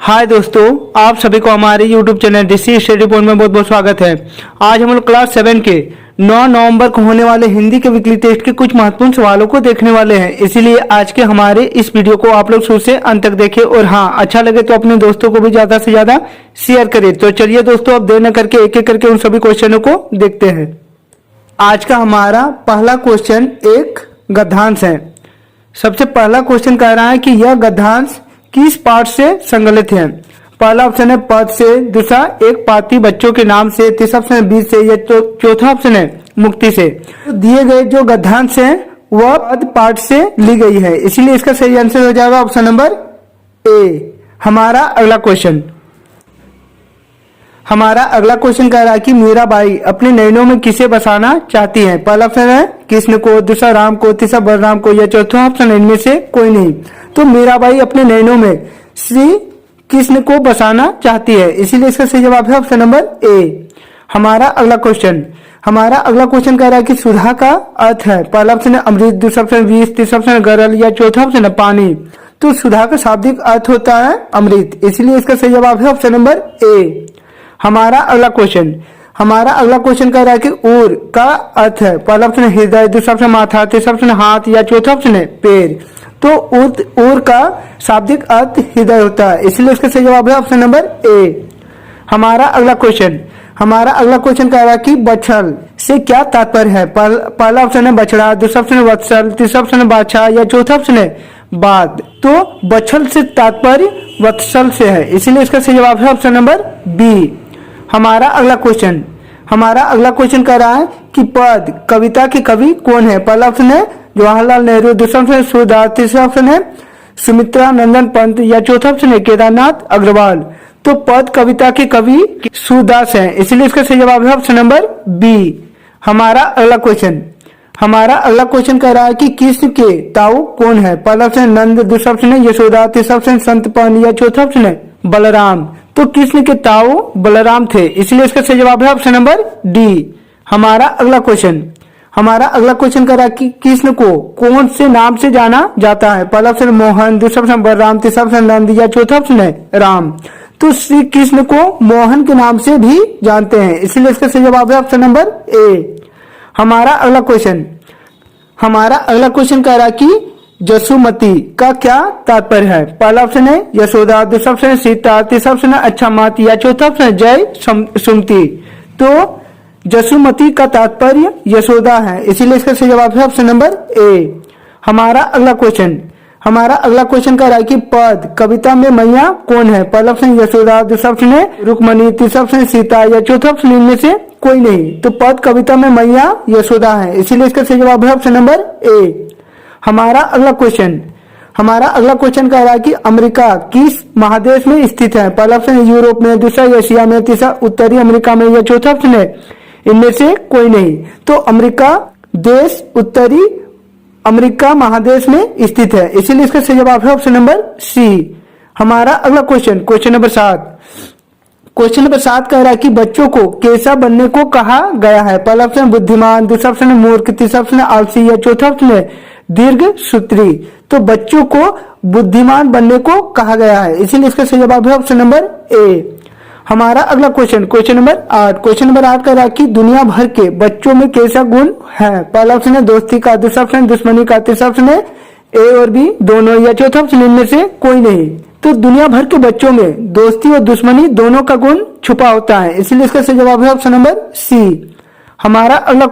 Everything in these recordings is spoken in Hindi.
हाय दोस्तों, आप सभी को हमारे YouTube channel district study point में बहुत बहुत स्वागत है। आज हम लोग क्लास 7 के 9 नवंबर को होने वाले हिंदी के वीकली टेस्ट के कुछ महत्वपूर्ण सवालों को देखने वाले हैं। इसीलिए आज के हमारे इस वीडियो को आप लोग शुरू से अंत तक देखें और हाँ, अच्छा लगे तो अपने दोस्तों को भी ज्यादा से ज्यादा शेयर करें। तो चलिए दोस्तों, अब देर न करके एक एक करके उन सभी क्वेश्चनों को देखते हैं। आज का हमारा पहला क्वेश्चन एक गद्यांश है। सबसे पहला क्वेश्चन कह रहा है कि यह गद्यांश किस पाठ से संकलित है। पहला ऑप्शन है पद से, दूसरा एक पाती बच्चों के नाम से, तीसरा ऑप्शन है बीज से, या चौथा ऑप्शन है मुक्ति से। तो दिए गए जो गद्यांश है वह पद पाठ से ली गई है, इसीलिए इसका सही आंसर हो जाएगा ऑप्शन नंबर ए। हमारा अगला क्वेश्चन कह रहा है कि मीराबाई अपने नयनों में किसे बसाना चाहती है। पहला ऑप्शन है कृष्ण को, दूसरा राम को, तीसरा बलराम को, या चौथा ऑप्शन है इनमें से कोई नहीं। तो मीराबाई अपने नयनों में श्री कृष्ण को बसाना चाहती है, इसीलिए इसका सही जवाब है ऑप्शन नंबर ए। हमारा अगला क्वेश्चन कह रहा है कि सुधा का अर्थ है। पहला ऑप्शन है अमृत, दूसरा ऑप्शन विष, तीसरा ऑप्शन है गरल, या चौथा ऑप्शन है पानी। तो सुधा का शाब्दिक अर्थ होता है अमृत, इसलिए इसका सही जवाब है ऑप्शन नंबर ए। हमारा अगला क्वेश्चन कह रहा है कि ऊर का अर्थ है। पहला ऑप्शन है हृदय, दूसरा ऑप्शन माथा, तीसरा ऑप्शन हाथ, या चौथा ऑप्शन है पैर। तो ऊर का शाब्दिक अर्थ हृदय होता है, इसलिए इसका सही जवाब है ऑप्शन नंबर ए। हमारा अगला क्वेश्चन कह रहा है कि बछल से क्या तात्पर्य है। पहला ऑप्शन है बछड़ा, दूसरा ऑप्शन है वत्सल, तीसरा ऑप्शन है बाछा, या चौथा ऑप्शन है बाघ। तो बछल से तात्पर्य वत्सल से है, इसीलिए इसका सही जवाब है ऑप्शन नंबर बी। हमारा अगला क्वेश्चन कह रहा है कि पद कविता के कवि कौन है। पहला ऑप्शन है जवाहरलाल नेहरू, दूसरा ऑप्शन है सूरदास, तीसरा ऑप्शन है सुमित्रा नंदन पंत, या चौथा ऑप्शन है केदारनाथ अग्रवाल। तो पद कविता के कवि सूरदास हैं, इसलिए इसका सही जवाब है ऑप्शन नंबर बी। हमारा अगला क्वेश्चन कह रहा है कि कृष्ण के ताऊ कौन है। पहला ऑप्शन है नंद, दूसरा ऑप्शन है यशोदा, तीसरा ऑप्शन संतपन, या चौथा ऑप्शन है बलराम। तो कृष्ण के ताऊ बलराम थे, इसलिए इसका सही जवाब है ऑप्शन नंबर डी। हमारा अगला क्वेश्चन कह रहा है कि कृष्ण को कौन से नाम से जाना जाता है। पहला ऑप्शन मोहन, दूसरा ऑप्शन बलराम, तीसरा ऑप्शन नंद, या चौथा ऑप्शन है राम। तो श्री कृष्ण को मोहन के नाम से भी जानते हैं, इसलिए इसका सही जवाब है ऑप्शन नंबर ए। हमारा अगला क्वेश्चन कह रहा है कि जसुमती का क्या तात्पर्य है। पहला ऑप्शन है यशोदा, दूसरा ऑप्शन है सीता, तीसरा ऑप्शन है अच्छा मात, या चौथा ऑप्शन है जय सुमति। तो जसुमती का तात्पर्य यशोदा है, इसीलिए इसका सही जवाब है ऑप्शन नंबर ए। हमारा अगला क्वेश्चन कह रहा है कि पद कविता में मैया कौन है। पहला ऑप्शन यशोदा, दूसरा ऑप्शन है रुक्मणी, तीसरा ऑप्शन है सीता, या चौथा ऑप्शन इनमें से कोई नहीं। तो पद कविता में मैया यशोदा है, इसीलिए इसका सही जवाब है ऑप्शन नंबर ए। हमारा अगला क्वेश्चन कह रहा है कि अमेरिका किस महादेश में स्थित है। पहला ऑप्शन है यूरोप में, दूसरा एशिया में, तीसरा उत्तरी अमेरिका में, या चौथा ऑप्शन है इनमें से कोई नहीं। तो अमेरिका देश उत्तरी अमेरिका महादेश में स्थित है, इसीलिए इसका सही जवाब है ऑप्शन नंबर सी। हमारा अगला क्वेश्चन नंबर 7 कह रहा है कि बच्चों को कैसा बनने को कहा गया है। पहला ऑप्शन बुद्धिमान, दूसरा ऑप्शन है मूर्ख, तीसरा ऑप्शन है आलसी, या चौथा ऑप्शन है दीर्घ सूत्री। तो बच्चों को बुद्धिमान बनने को कहा गया है, इसीलिए इसका सही जवाब है ऑप्शन नंबर ए। हमारा अगला क्वेश्चन नंबर 8 कह रहा है कि दुनिया भर के बच्चों में कैसा गुण है। पहला ऑप्शन है दोस्ती का, दूसरा ऑप्शन है दुश्मनी का, तीसरा ऑप्शन है ए और बी दोनों, या चौथा ऑप्शन इनमें से कोई नहीं। तो दुनिया भर के बच्चों में दोस्ती और दुश्मनी दोनों का गुण छुपा होता है, इसलिए इसका सही जवाब है ऑप्शन नंबर सी। हमारा अगला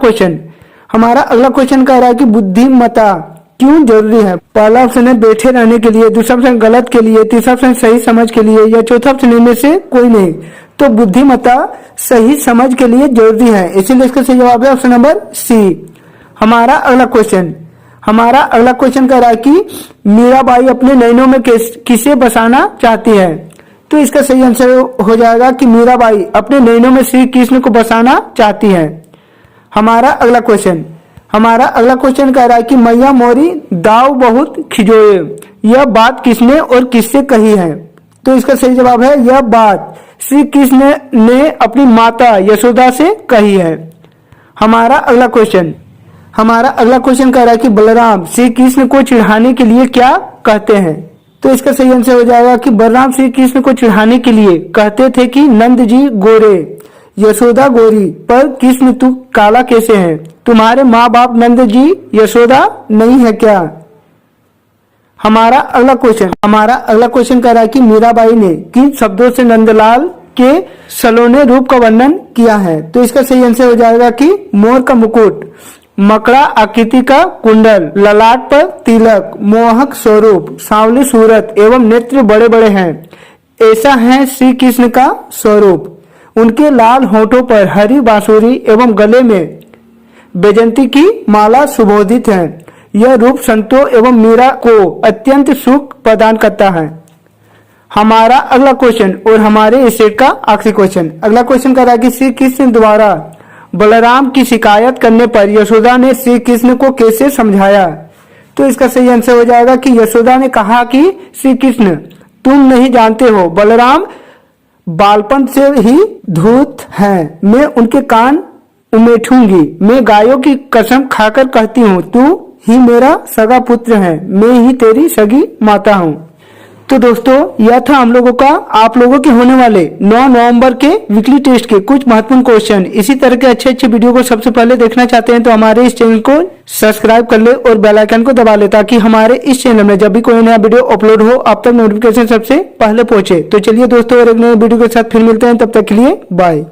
क्वेश्चन कह रहा है कि बुद्धिमत्ता क्यों जरूरी है। पहला ऑप्शन है बैठे रहने के लिए, दूसरा ऑप्शन गलत के लिए, तीसरा ऑप्शन सही समझ के लिए, या चौथा ऑप्शन इनमें से कोई नहीं। तो बुद्धिमत्ता सही समझ के लिए जरूरी है, इसीलिए इसका सही जवाब है ऑप्शन नंबर सी। हमारा अगला क्वेश्चन कह रहा है कि मीराबाई अपने नयनों में किसे बसाना चाहती है। तो इसका सही आंसर हो जाएगा कि मीराबाई अपने नयनों में श्री कृष्ण को बसाना चाहती है। हमारा अगला क्वेश्चन कह रहा है कि मैया मोरी दाव बहुत खिजोए, यह बात किसने और किससे कही है। तो इसका सही जवाब है यह बात श्री कृष्ण ने अपनी माता यशोदा से कही है। हमारा अगला क्वेश्चन कह रहा है कि बलराम श्री कृष्ण को चिढ़ाने के लिए क्या कहते हैं। तो इसका सही आंसर हो जाएगा कि बलराम श्री कृष्ण को चिढ़ाने के लिए कहते थे कि नंद जी गोरे, यशोदा गोरी, पर कृष्ण तू काला कैसे है? तुम्हारे माँ बाप नंद जी यशोदा नहीं है क्या? हमारा अगला क्वेश्चन कह रहा है कि मीराबाई ने किन शब्दों से नंदलाल के सलोने रूप का वर्णन किया है? तो इसका सही आंसर हो जाएगा कि मोर का मुकुट, मकड़ा आकृति का कुंडल, ललाट पर तिलक, मोहक स्वरूप, सांवली सूरत एवं नेत्र बड़े बड़े हैं, ऐसा है श्री कृष्ण का स्वरूप। उनके लाल होठों पर हरी बांसुरी एवं गले में बैजंती की माला सुबोधित है। यह रूप संतों एवं मीरा को अत्यंत सुख प्रदान करता है। हमारा अगला क्वेश्चन और हमारे इस सेट का आखिरी क्वेश्चन, अगला क्वेश्चन कह रहा है कि श्री कृष्ण द्वारा बलराम की शिकायत करने पर यशोदा ने श्री कृष्ण को कैसे समझाया? तो इसका सही आंसर हो जाएगा कि यशोदा ने कहा कि श्री कृष्ण तुम नहीं जानते हो, बलराम बालपन से ही धूर्त हैं, मैं उनके कान उमेठूंगी, मैं गायों की कसम खाकर कहती हूँ तू ही मेरा सगा पुत्र है, मैं ही तेरी सगी माता हूँ। तो दोस्तों यह था हम लोगों का आप लोगों के होने वाले 9 नवंबर के वीकली टेस्ट के कुछ महत्वपूर्ण क्वेश्चन। इसी तरह के अच्छे वीडियो को सबसे पहले देखना चाहते हैं तो हमारे इस चैनल को सब्सक्राइब कर ले और बेल आइकन को दबा ले ताकि हमारे इस चैनल में जब भी कोई नया वीडियो अपलोड हो आप तक नोटिफिकेशन सबसे पहले पहुंचे। तो चलिए दोस्तों और एक नए वीडियो के साथ फिर मिलते हैं, तब तक के लिए बाय।